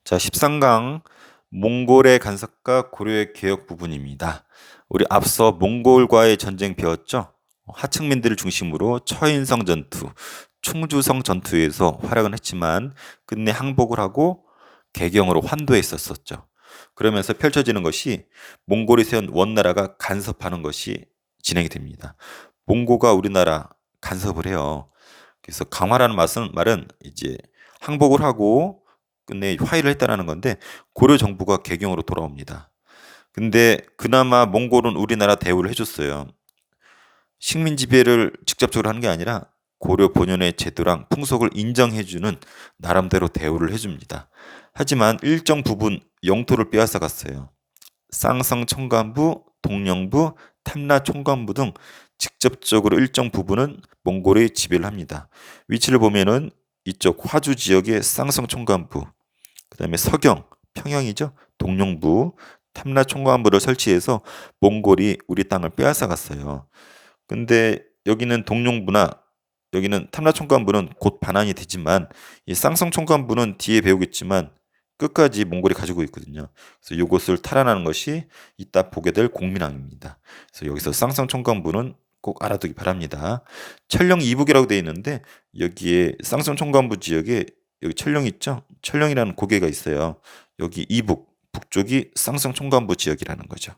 자, 13강 몽골의 간섭과 고려의 개혁 부분입니다. 우리 앞서 몽골과의 전쟁 배웠죠? 하층민들을 중심으로 처인성 전투, 충주성 전투에서 활약은 했지만 끝내 항복을 하고 개경으로 환도했었었죠. 그러면서 펼쳐지는 것이 몽골이 세운 원나라가 간섭하는 것이 진행이 됩니다. 몽고가 우리나라 간섭을 해요. 그래서 강화라는 말은 이제 항복을 하고 끝내 화해를 했다라는 건데 고려 정부가 개경으로 돌아옵니다. 근데 그나마 몽골은 우리나라 대우를 해줬어요. 식민 지배를 직접적으로 하는 게 아니라 고려 본연의 제도랑 풍속을 인정해주는 나름대로 대우를 해줍니다. 하지만 일정 부분 영토를 빼앗아 갔어요. 쌍성 총관부, 동령부, 탐라 총관부 등 직접적으로 일정 부분은 몽골이 지배를 합니다. 위치를 보면은 이쪽 화주 지역의 쌍성 총관부, 그다음에 서경, 평양이죠. 동령부, 탐라 총관부를 설치해서 몽골이 우리 땅을 빼앗아 갔어요. 근데 여기는 동령부나 여기는 탐라 총관부는 곧 반환이 되지만 이 쌍성 총관부는 뒤에 배우겠지만 끝까지 몽골이 가지고 있거든요. 그래서 이것을 탈환하는 것이 이따 보게 될 공민왕입니다. 그래서 여기서 쌍성 총관부는 꼭 알아두기 바랍니다. 철령 이북이라고 되어 있는데 여기에 쌍성 총관부 지역에 여기 철령 있죠? 철령이라는 고개가 있어요. 여기 이북, 북쪽이 쌍성 총관부 지역이라는 거죠.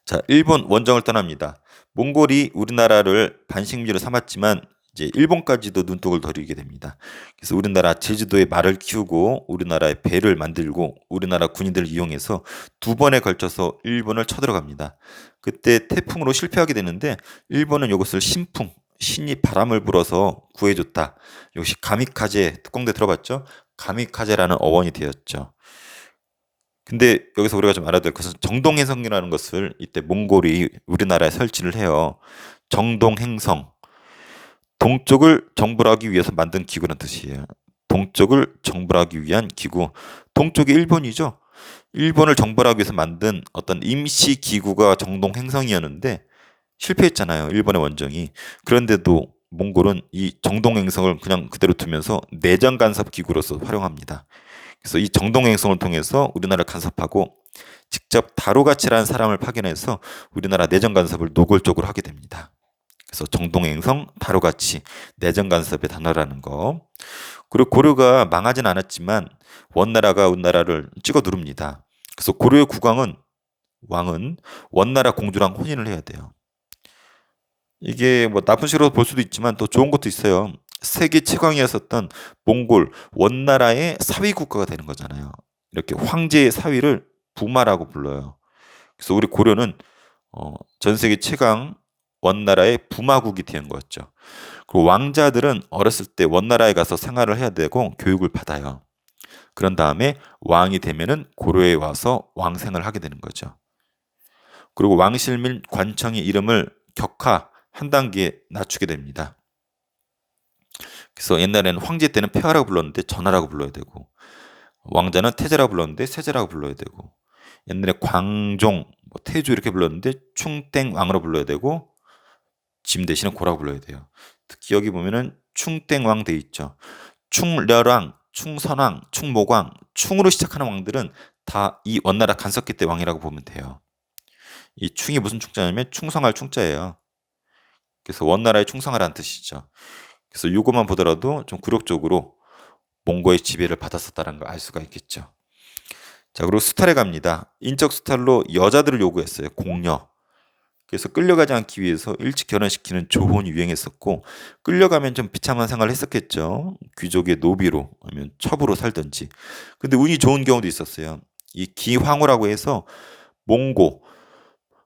자, 일본 원정을 떠납니다. 몽골이 우리나라를 반식민지로 삼았지만 이제 일본까지도 눈독을 들이게 됩니다. 그래서 우리나라 제주도에 말을 키우고 우리나라에 배를 만들고 우리나라 군인들을 이용해서 두 번에 걸쳐서 일본을 쳐들어갑니다. 그때 태풍으로 실패하게 되는데 일본은 이것을 신풍, 신이 바람을 불어서 구해줬다. 이것이 가미카제, 특공대 들어봤죠? 가미카제라는 어원이 되었죠. 근데 여기서 우리가 좀 알아야 될 것은 정동행성이라는 것을 이때 몽골이 우리나라에 설치를 해요. 정동행성. 동쪽을 정벌하기 위해서 만든 기구란 뜻이에요. 동쪽을 정벌하기 위한 기구. 동쪽이 일본이죠. 일본을 정벌하기 위해서 만든 어떤 임시 기구가 정동행성이었는데 실패했잖아요. 일본의 원정이. 그런데도 몽골은 이 정동행성을 그냥 그대로 두면서 내전 간섭 기구로서 활용합니다. 그래서 이 정동행성을 통해서 우리나라를 간섭하고 직접 다루가치라는 사람을 파견해서 우리나라 내전 간섭을 노골적으로 하게 됩니다. 그래서 정동행성, 다루가치, 내전 간섭의 단어라는 거. 그리고 고려가 망하진 않았지만 원나라가 우리나라를 찍어 누릅니다. 그래서 고려의 국왕은 왕은 원나라 공주랑 혼인을 해야 돼요. 이게 뭐 나쁜 식으로 볼 수도 있지만 또 좋은 것도 있어요. 세계 최강이었었던 몽골 원나라의 사위 국가가 되는 거잖아요. 이렇게 황제의 사위를 부마라고 불러요. 그래서 우리 고려는 전 세계 최강 원나라의 부마국이 된 거였죠. 그리고 왕자들은 어렸을 때 원나라에 가서 생활을 해야 되고 교육을 받아요. 그런 다음에 왕이 되면은 고려에 와서 왕생을 하게 되는 거죠. 그리고 왕실 및 관청의 이름을 격하 한 단계 낮추게 됩니다. 그래서 옛날에는 황제 때는 폐하라고 불렀는데 전하라고 불러야 되고 왕자는 태제라고 불렀는데 세제라고 불러야 되고 옛날에 광종, 태조 이렇게 불렀는데 충땡왕으로 불러야 되고 짐 대신에 고라고 불러야 돼요. 특히 여기 보면은 충땡왕 돼 있죠. 충렬왕, 충선왕, 충목왕, 충으로 시작하는 왕들은 다 이 원나라 간섭기 때 왕이라고 보면 돼요. 이 충이 무슨 충자냐면 충성할 충자예요. 그래서 원나라에 충성하라는 뜻이죠. 그래서 이것만 보더라도 좀 굴욕적으로 몽고의 지배를 받았었다는 걸 알 수가 있겠죠. 자, 그리고 수탈에 갑니다. 인적 수탈로 여자들을 요구했어요. 공여. 그래서 끌려가지 않기 위해서 일찍 결혼시키는 조혼이 유행했었고 끌려가면 좀 비참한 생활을 했었겠죠. 귀족의 노비로 아니면 첩으로 살든지. 근데 운이 좋은 경우도 있었어요. 이 기황후라고 해서 몽고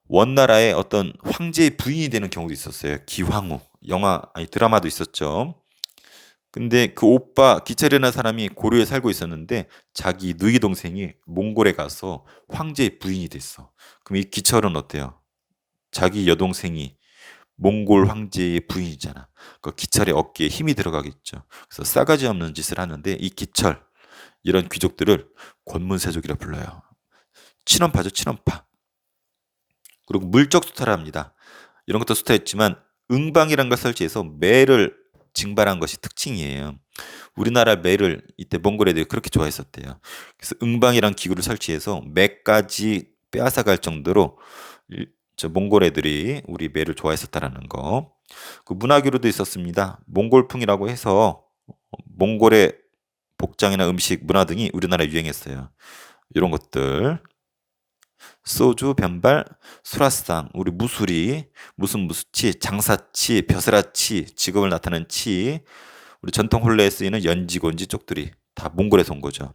원나라의 어떤 황제의 부인이 되는 경우도 있었어요. 기황후. 영화 아니 드라마도 있었죠. 근데 그 오빠 기철이라는 사람이 고려에 살고 있었는데 자기 누이 동생이 몽골에 가서 황제의 부인이 됐어. 그럼 이 기철은 어때요? 자기 여동생이 몽골 황제의 부인이잖아. 그 기철의 어깨에 힘이 들어가겠죠. 그래서 싸가지 없는 짓을 하는데 이 기철 이런 귀족들을 권문세족이라 불러요. 친원파죠, 친원파. 그리고 물적 수탈을 합니다. 이런 것도 수탈했지만 응방이라는 걸 설치해서 매를 징발한 것이 특징이에요. 우리나라 매를 이때 몽골 애들이 그렇게 좋아했었대요. 그래서 응방이란 기구를 설치해서 매까지 빼앗아갈 정도로 몽골 애들이 우리 매를 좋아했었다라는 거. 그 문화교류도 있었습니다. 몽골풍이라고 해서 몽골의 복장이나 음식, 문화 등이 우리나라에 유행했어요. 이런 것들. 소주, 변발, 수라상, 우리 무술이, 무수치, 장사치, 벼슬아치, 직업을 나타내는 치, 우리 전통 혼례에 쓰이는 연지, 곤지, 쪽들이 다 몽골에서 온 거죠.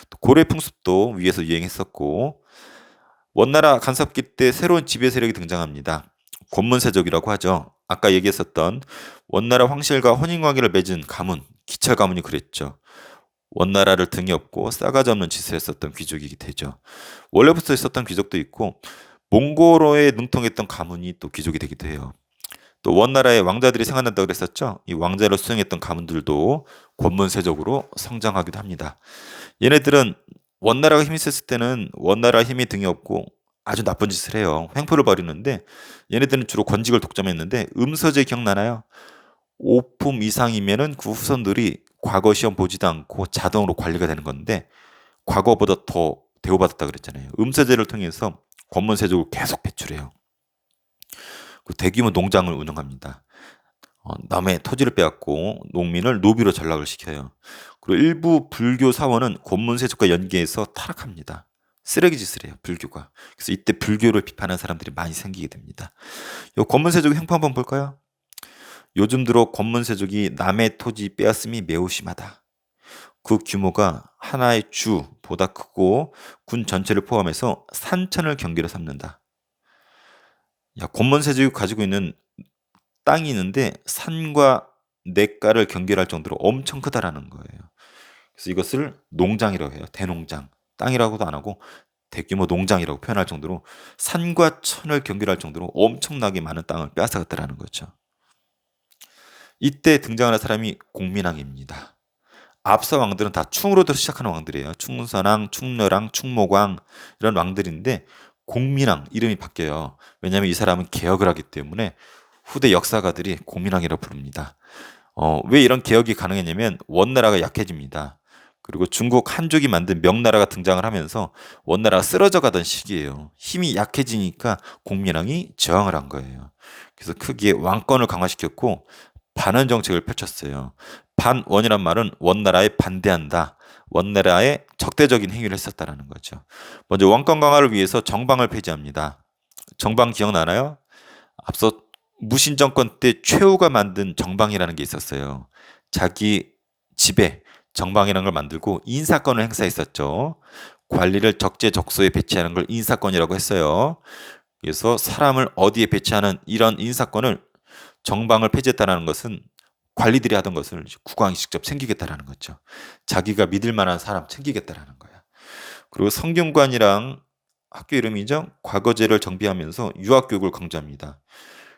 또 고래 풍습도 위에서 유행했었고, 원나라 간섭기 때 새로운 지배 세력이 등장합니다. 권문세족이라고 하죠. 아까 얘기했었던 원나라 황실과 혼인관계를 맺은 가문, 기철 가문이 그랬죠. 원나라를 등에 업고 싸가지 없는 짓을 했었던 귀족이 되죠. 원래부터 있었던 귀족도 있고 몽골어에 능통했던 가문이 또 귀족이 되기도 해요. 또 원나라의 왕자들이 생각난다고 그랬었죠. 이 왕자를 수행했던 가문들도 권문세족으로 성장하기도 합니다. 얘네들은 원나라가 힘이 셌을 때는 원나라 힘이 등에 업고 아주 나쁜 짓을 해요. 횡포를 벌이는데 얘네들은 주로 권직을 독점했는데 음서제 기억나나요? 5품 이상이면은 그 후손들이 과거 시험 보지도 않고 자동으로 관리가 되는 건데 과거보다 더 대우받았다 그랬잖아요. 음서제를 통해서 권문세족을 계속 배출해요. 그 대규모 농장을 운영합니다. 남의 토지를 빼앗고 농민을 노비로 전락을 시켜요. 그리고 일부 불교 사원은 권문세족과 연계해서 타락합니다. 쓰레기 짓을 해요, 불교가. 그래서 이때 불교를 비판하는 사람들이 많이 생기게 됩니다. 이 권문세족의 행포 한번 볼까요? 요즘 들어 권문세족이 남의 토지 빼앗음이 매우 심하다. 그 규모가 하나의 주보다 크고 군 전체를 포함해서 산천을 경계로 삼는다. 야, 권문세족이 가지고 있는 땅이 있는데 산과 냇가를 경계할 정도로 엄청 크다라는 거예요. 그래서 이것을 농장이라고 해요. 대농장. 땅이라고도 안 하고 대규모 농장이라고 표현할 정도로 산과 천을 경계할 정도로 엄청나게 많은 땅을 빼앗아갔다라는 거죠. 이때 등장하는 사람이 공민왕입니다. 앞서 왕들은 다 충으로부터 시작하는 왕들이에요. 충선왕, 충렬왕, 충목왕 이런 왕들인데 공민왕 이름이 바뀌어요. 왜냐하면 이 사람은 개혁을 하기 때문에 후대 역사가들이 공민왕이라고 부릅니다. 왜 이런 개혁이 가능했냐면 원나라가 약해집니다. 그리고 중국 한족이 만든 명나라가 등장을 하면서 원나라가 쓰러져 가던 시기예요. 힘이 약해지니까 공민왕이 저항을 한 거예요. 그래서 크게 왕권을 강화시켰고 반원 정책을 펼쳤어요. 반원이란 말은 원나라에 반대한다. 원나라에 적대적인 행위를 했었다라는 거죠. 먼저 왕권 강화를 위해서 정방을 폐지합니다. 정방 기억나나요? 앞서 무신 정권 때 최후가 만든 정방이라는 게 있었어요. 자기 집에 정방이라는 걸 만들고 인사권을 행사했었죠. 관리를 적재적소에 배치하는 걸 인사권이라고 했어요. 그래서 사람을 어디에 배치하는 이런 인사권을 정방을 폐지했다는 것은 관리들이 하던 것을 국왕이 직접 챙기겠다라는 거죠. 자기가 믿을 만한 사람 챙기겠다라는 거야. 그리고 성균관이랑 학교 이름이죠. 과거제를 정비하면서 유학교육을 강조합니다.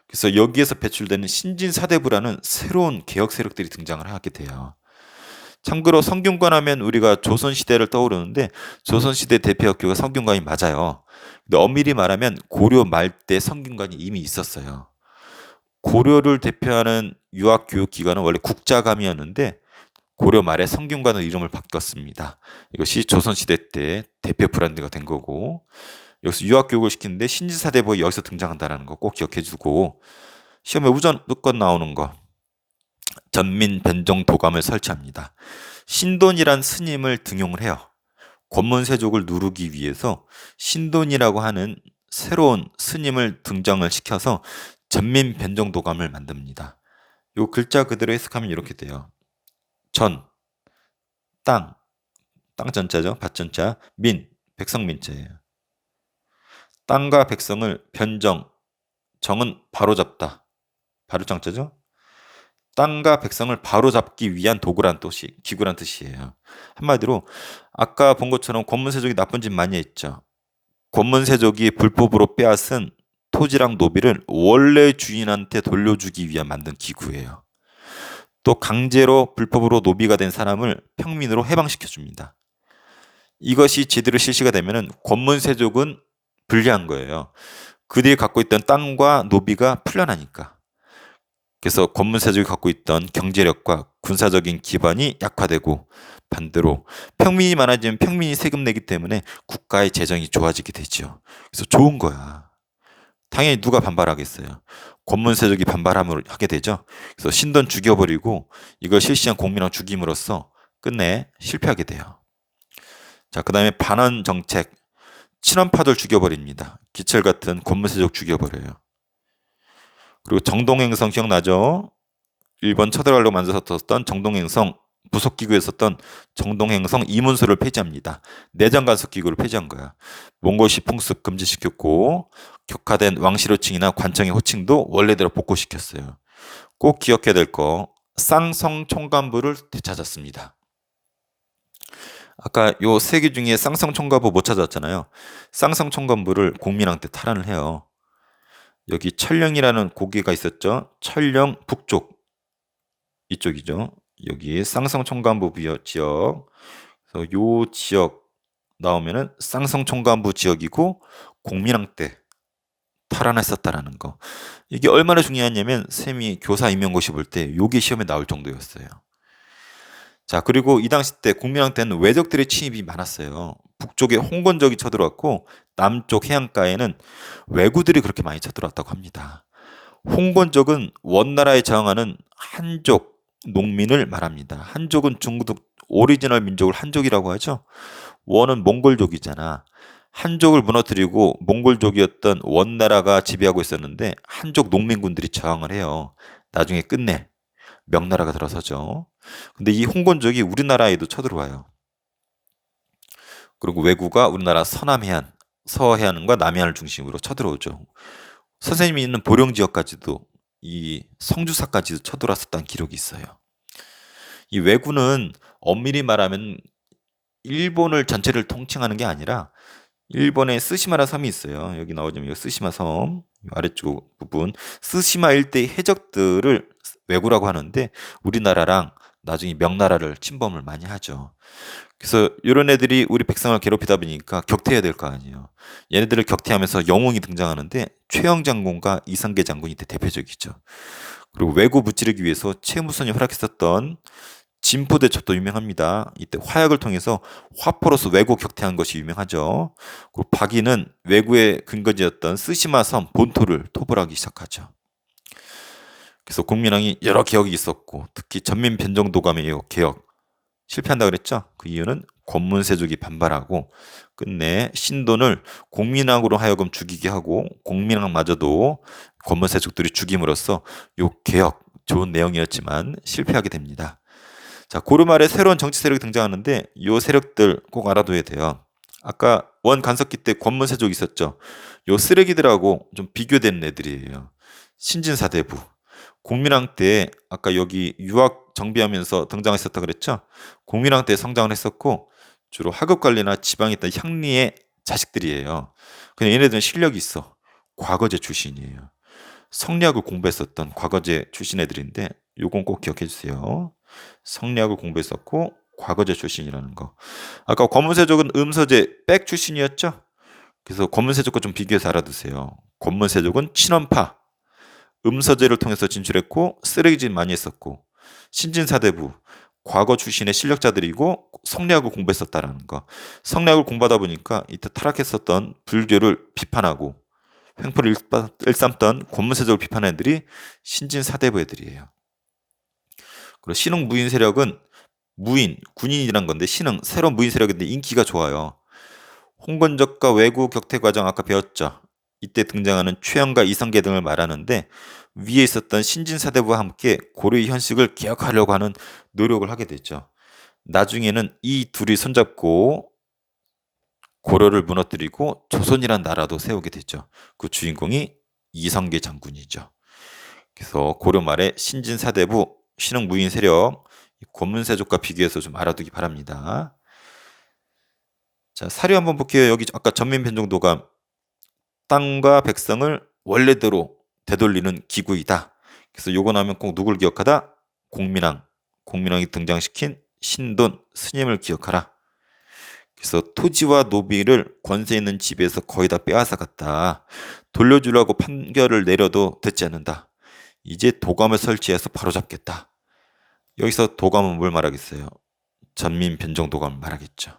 그래서 여기에서 배출되는 신진사대부라는 새로운 개혁 세력들이 등장을 하게 돼요. 참고로 성균관 하면 우리가 조선시대를 떠오르는데 조선시대 대표 학교가 성균관이 맞아요. 근데 엄밀히 말하면 고려 말 때 성균관이 이미 있었어요. 고려를 대표하는 유학교육 기관은 원래 국자감이었는데 고려 말에 성균관으로 이름을 바꿨습니다. 이것이 조선시대 때 대표 브랜드가 된 거고 여기서 유학교육을 시키는데 신진사대부가 여기서 등장한다는 거 꼭 기억해주고 시험에 무조건 나오는 거 전민 변종 도감을 설치합니다. 신돈이란 스님을 등용을 해요. 권문세족을 누르기 위해서 신돈이라고 하는 새로운 스님을 등장을 시켜서 전민 변종 도감을 만듭니다. 요 글자 그대로 해석하면 이렇게 돼요. 전, 땅, 땅 전자죠. 밭 전자, 민, 백성 민자예요. 땅과 백성을 변정, 정은 바로잡다. 바로장자죠. 땅과 백성을 바로잡기 위한 도구란 뜻이, 기구란 뜻이에요. 한마디로 아까 본 것처럼 권문세족이 나쁜 짓 많이 했죠. 권문세족이 불법으로 빼앗은 토지랑 노비를 원래 주인한테 돌려주기 위한 만든 기구예요. 또 강제로 불법으로 노비가 된 사람을 평민으로 해방시켜줍니다. 이것이 제대로 실시가 되면 권문세족은 불리한 거예요. 그들이 갖고 있던 땅과 노비가 풀려나니까. 그래서 권문세족이 갖고 있던 경제력과 군사적인 기반이 약화되고 반대로 평민이 많아지면 평민이 세금 내기 때문에 국가의 재정이 좋아지게 되죠. 그래서 좋은 거야. 당연히 누가 반발하겠어요. 권문세족이 반발함을 하게 되죠. 그래서 신돈 죽여버리고 이걸 실시한 공민왕 죽임으로써 끝내 실패하게 돼요. 자, 그 다음에 반원 정책. 친원파들 죽여버립니다. 기철 같은 권문세족 죽여버려요. 그리고 정동행성 기억나죠? 일본 쳐들어가려고 만들었던 정동행성 부속기구에 있었던 정동행성 이문소를 폐지합니다. 내장 간섭기구를 폐지한 거야. 몽골시 풍습 금지시켰고 격화된 왕실 호칭이나 관청의 호칭도 원래대로 복구시켰어요. 꼭 기억해야 될 거 쌍성 총관부를 되찾았습니다. 아까 요 세 개 중에 쌍성 총관부 못 찾았잖아요. 쌍성 총관부를 공민왕 때 탈환을 해요. 여기 철령이라는 고개가 있었죠. 철령 북쪽 이쪽이죠. 여기 쌍성 총관부 지역. 그래서 요 지역 나오면은 쌍성 총관부 지역이고 공민왕 때 탈환했었다라는 거. 이게 얼마나 중요하냐면 쌤이 교사 임용고시 볼 때 요게 시험에 나올 정도였어요. 자, 그리고 이 당시 때 공민왕 때는 외적들의 침입이 많았어요. 북쪽에 홍건적이 쳐들어왔고 남쪽 해안가에는 왜구들이 그렇게 많이 쳐들어왔다고 합니다. 홍건적은 원나라에 저항하는 한족 농민을 말합니다. 한족은 중국 오리지널 민족을 한족이라고 하죠. 원은 몽골족이잖아. 한족을 무너뜨리고 몽골족이었던 원나라가 지배하고 있었는데 한족 농민군들이 저항을 해요. 나중에 끝내 명나라가 들어서죠. 근데 이 홍건족이 우리나라에도 쳐들어와요. 그리고 왜구가 우리나라 서남해안, 서해안과 남해안을 중심으로 쳐들어오죠. 선생님이 있는 보령 지역까지도 이 성주사까지도 쳐들어왔었다는 기록이 있어요. 이 왜구는 엄밀히 말하면 일본을 전체를 통칭하는 게 아니라 일본에 스시마라는 섬이 있어요. 여기 나오자면 스시마 섬 아래쪽 부분 스시마 일대의 해적들을 왜구라고 하는데 우리나라랑 나중에 명나라를 침범을 많이 하죠. 그래서 이런 애들이 우리 백성을 괴롭히다 보니까 격퇴해야 될 거 아니에요. 얘네들을 격퇴하면서 영웅이 등장하는데 최영 장군과 이성계 장군이 대표적이죠. 그리고 왜구 무찌르기 위해서 최무선이 활약했었던 진포대첩도 유명합니다. 이때 화약을 통해서 화포로서 왜구 격퇴한 것이 유명하죠. 그리고 박이는 왜구의 근거지였던 스시마 섬 본토를 토벌하기 시작하죠. 그래서 국민왕이 여러 개혁이 있었고 특히 전민 변정도감의 개혁 실패한다 그랬죠. 그 이유는 권문세족이 반발하고 끝내 신돈을 공민왕으로 하여금 죽이게 하고 공민왕마저도 권문세족들이 죽임으로써 요 개혁 좋은 내용이었지만 실패하게 됩니다. 자, 고르말에 새로운 정치 세력이 등장하는데 요 세력들 꼭 알아둬야 돼요. 아까 원 간섭기 때 권문세족 있었죠. 요 쓰레기들하고 좀 비교되는 애들이에요. 신진사대부. 공민왕 때 아까 여기 유학 정비하면서 등장했었다 그랬죠. 공민왕 때 성장을 했었고 주로 학업 관리나 지방에 있던 향리의 자식들이에요. 근데 얘네들은 실력이 있어. 과거제 출신이에요. 성리학을 공부했었던 과거제 출신 애들인데 요건 꼭 기억해 주세요. 성리학을 공부했었고 과거제 출신이라는 거. 아까 권문세족은 음서제 백 출신이었죠. 그래서 권문세족과 좀 비교해서 알아두세요. 권문세족은 친원파 음서제를 통해서 진출했고 쓰레기질 많이 했었고 신진사대부 과거 출신의 실력자들이고 성리학을 공부했었다라는 거. 성리학을 공부하다 보니까 이때 타락했었던 불교를 비판하고 횡포를 일삼던 권문세족을 비판한 애들이 신진사대부 애들이에요. 그리고 신흥 무인 세력은 무인, 군인이란 건데 신흥, 새로운 무인 세력인데 인기가 좋아요. 홍건적과 왜구 격퇴 과정 아까 배웠죠. 이때 등장하는 최영과 이성계 등을 말하는데 위에 있었던 신진사대부와 함께 고려의 현식을 개혁하려고 하는 노력을 하게 되죠. 나중에는 이 둘이 손잡고 고려를 무너뜨리고 조선이라는 나라도 세우게 되죠. 그 주인공이 이성계 장군이죠. 그래서 고려 말에 신진사대부, 신흥무인 세력, 권문세족과 비교해서 좀 알아두기 바랍니다. 자, 사료 한번 볼게요. 여기 아까 전민변정도가 땅과 백성을 원래대로 되돌리는 기구이다. 그래서 요거 나오면 꼭 누굴 기억하다? 공민왕. 공민왕이 등장시킨 신돈 스님을 기억하라. 그래서 토지와 노비를 권세 있는 집에서 거의 다 빼앗아 갔다. 돌려주려고 판결을 내려도 듣지 않는다. 이제 도감을 설치해서 바로잡겠다. 여기서 도감은 뭘 말하겠어요? 전민 변종 도감을 말하겠죠.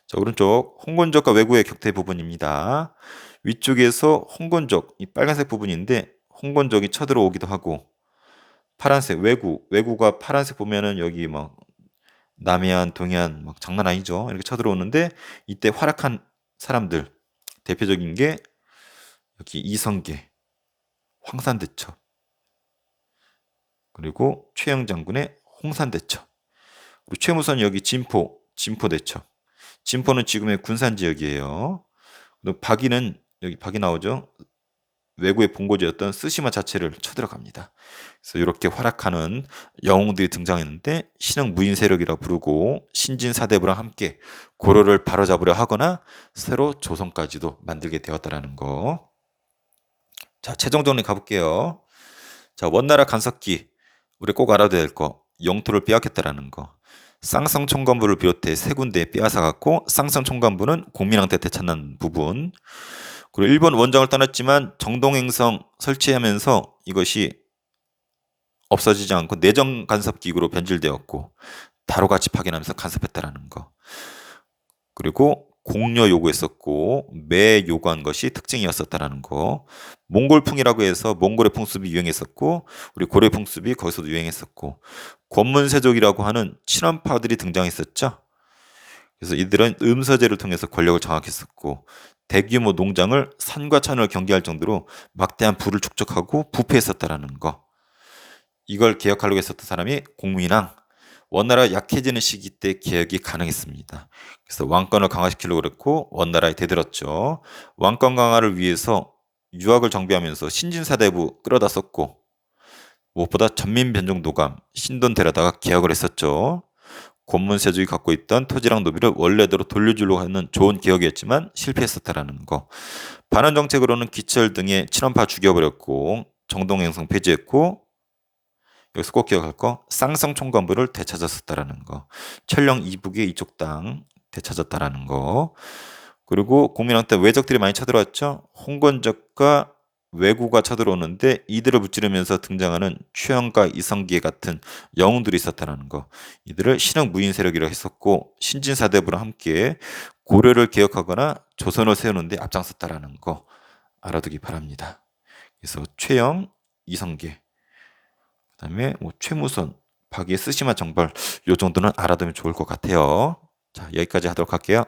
자, 오른쪽 홍건적과 왜구의 격퇴 부분입니다. 위쪽에서 홍건적, 이 빨간색 부분인데 홍건적이 쳐들어오기도 하고, 파란색 왜구가 파란색 보면은 여기 막 남해안, 동해안 막 장난 아니죠. 이렇게 쳐들어오는데 이때 활약한 사람들 대표적인 게 여기 이성계, 황산대첩, 그리고 최영 장군의 홍산대첩, 그리고 최무선 여기 진포대첩. 진포는 지금의 군산 지역이에요. 그리고 박이는 여기 박이 나오죠. 왜구의 본고지였던 쓰시마 자체를 쳐들어갑니다. 그래서 이렇게 활약하는 영웅들이 등장했는데 신흥 무인 세력이라 부르고 신진사대부랑 함께 고려를 바로잡으려 하거나 새로 조선까지도 만들게 되었다라는 거. 자, 최종 정리 가볼게요. 자, 원나라 간섭기 우리 꼭 알아둬야 될 거, 영토를 빼앗겼다라는 거. 쌍성 총관부를 비롯해 세 군데 빼앗아갔고 쌍성 총관부는 공민왕때 되찾는 부분. 그리고 일본 원정을 떠났지만 정동행성 설치하면서 이것이 없어지지 않고 내정 간섭 기구로 변질되었고 다로같이 파견하면서 간섭했다라는 거. 그리고 공려 요구했었고 매 요구한 것이 특징이었었다라는 거. 몽골풍이라고 해서 몽골의 풍습이 유행했었고 우리 고려 풍습이 거기서도 유행했었고 권문세족이라고 하는 친원파들이 등장했었죠. 그래서 이들은 음서제를 통해서 권력을 장악했었고 대규모 농장을 산과 천을 경계할 정도로 막대한 부를 축적하고 부패했었다라는 거. 이걸 개혁하려고 했었던 사람이 공민왕. 원나라가 약해지는 시기 때 개혁이 가능했습니다. 그래서 왕권을 강화시키려고 그랬고 원나라에 대들었죠. 왕권 강화를 위해서 유학을 정비하면서 신진사대부 끌어다 썼고 무엇보다 전민변종도감 신돈 데려다가 개혁을 했었죠. 권문세족이 갖고 있던 토지랑 노비를 원래대로 돌려주려고 하는 좋은 개혁이었지만 실패했었다라는 거. 반환 정책으로는 기철 등의 친원파 죽여버렸고 정동행성 폐지했고 여기서 꼭 기억할 거 쌍성 총관부를 되찾았었다라는 거. 철령 이북의 이쪽 땅 되찾았다라는 거. 그리고 공민왕 때 외적들이 많이 쳐들어왔죠. 홍건적과 왜구가 쳐들어오는데 이들을 무찌르면서 등장하는 최영과 이성계 같은 영웅들이 있었다는 거. 이들을 신흥 무인 세력이라고 했었고 신진사대부랑 함께 고려를 개혁하거나 조선을 세우는 데 앞장섰다라는 거 알아두기 바랍니다. 그래서 최영, 이성계, 그다음에 뭐 최무선, 박의 쓰시마 정벌 요 정도는 알아두면 좋을 것 같아요. 자, 여기까지 하도록 할게요.